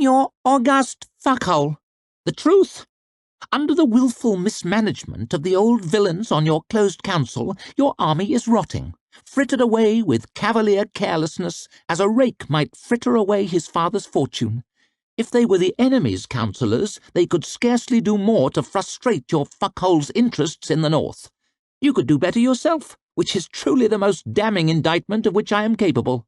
Your august fuckhole. The truth? Under the wilful mismanagement of the old villains on your closed council, your army is rotting, frittered away with cavalier carelessness as a rake might fritter away his father's fortune. If they were the enemy's councillors, they could scarcely do more to frustrate your fuckhole's interests in the north. You could do better yourself, which is truly the most damning indictment of which I am capable.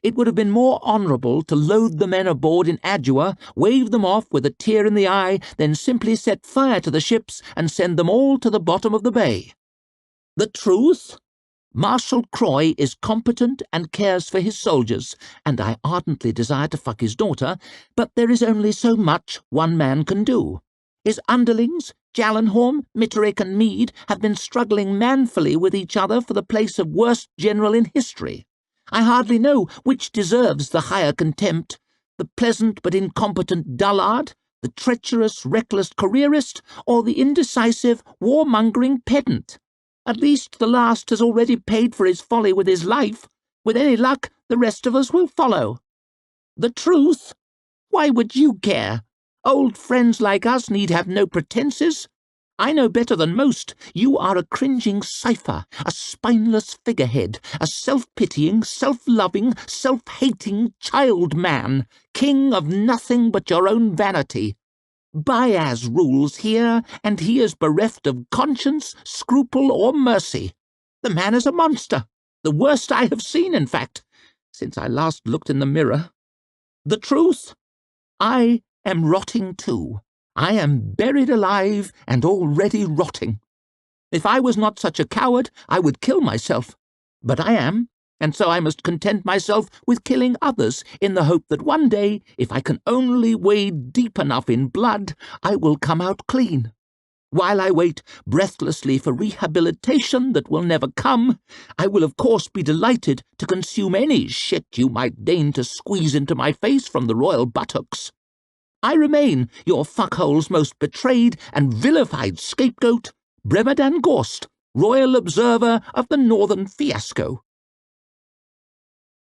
It would have been more honourable to load the men aboard in Adua, wave them off with a tear in the eye, than simply set fire to the ships and send them all to the bottom of the bay. The truth? Marshal Croy is competent and cares for his soldiers, and I ardently desire to fuck his daughter, but there is only so much one man can do. His underlings, Jallenhorn, Mitterick and Meade, have been struggling manfully with each other for the place of worst general in history. I hardly know which deserves the higher contempt, the pleasant but incompetent dullard, the treacherous, reckless careerist, or the indecisive, warmongering pedant. At least the last has already paid for his folly with his life. With any luck, the rest of us will follow. The truth? Why would you care? Old friends like us need have no pretences. I know better than most. You are a cringing cipher, a spineless figurehead, a self-pitying, self-loving, self-hating child man, king of nothing but your own vanity. Bias rules here, and he is bereft of conscience, scruple, or mercy. The man is a monster, the worst I have seen, in fact, since I last looked in the mirror. The truth? I am rotting too. I am buried alive and already rotting. If I was not such a coward, I would kill myself. But I am, and so I must content myself with killing others in the hope that one day, if I can only wade deep enough in blood, I will come out clean. While I wait breathlessly for rehabilitation that will never come, I will of course be delighted to consume any shit you might deign to squeeze into my face from the royal buttocks. I remain your fuckhole's most betrayed and vilified scapegoat, Bremer Gorst, royal observer of the northern fiasco.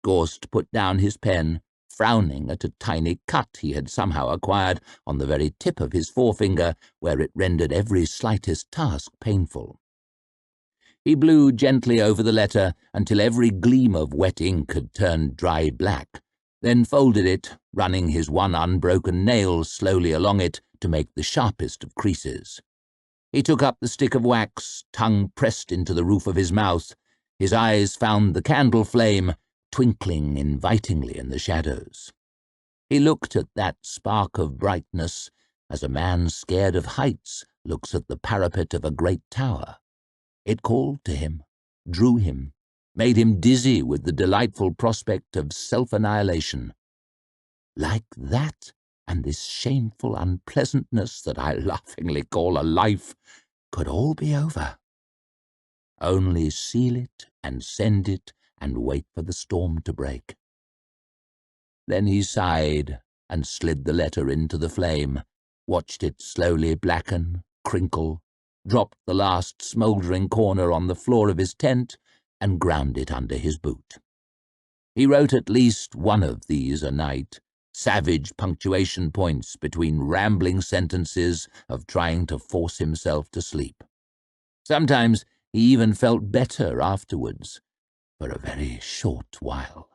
Gorst put down his pen, frowning at a tiny cut he had somehow acquired on the very tip of his forefinger, where it rendered every slightest task painful. He blew gently over the letter until every gleam of wet ink had turned dry black, then folded it, running his one unbroken nail slowly along it to make the sharpest of creases. He took up the stick of wax, tongue pressed into the roof of his mouth. His eyes found the candle flame, twinkling invitingly in the shadows. He looked at that spark of brightness as a man scared of heights looks at the parapet of a great tower. It called to him, drew him, made him dizzy with the delightful prospect of self-annihilation. Like that, and this shameful unpleasantness that I laughingly call a life, could all be over. Only seal it and send it and wait for the storm to break. Then he sighed and slid the letter into the flame, watched it slowly blacken, crinkle, dropped the last smouldering corner on the floor of his tent, and ground it under his boot. He wrote at least one of these a night, savage punctuation points between rambling sentences of trying to force himself to sleep. Sometimes he even felt better afterwards, for a very short while.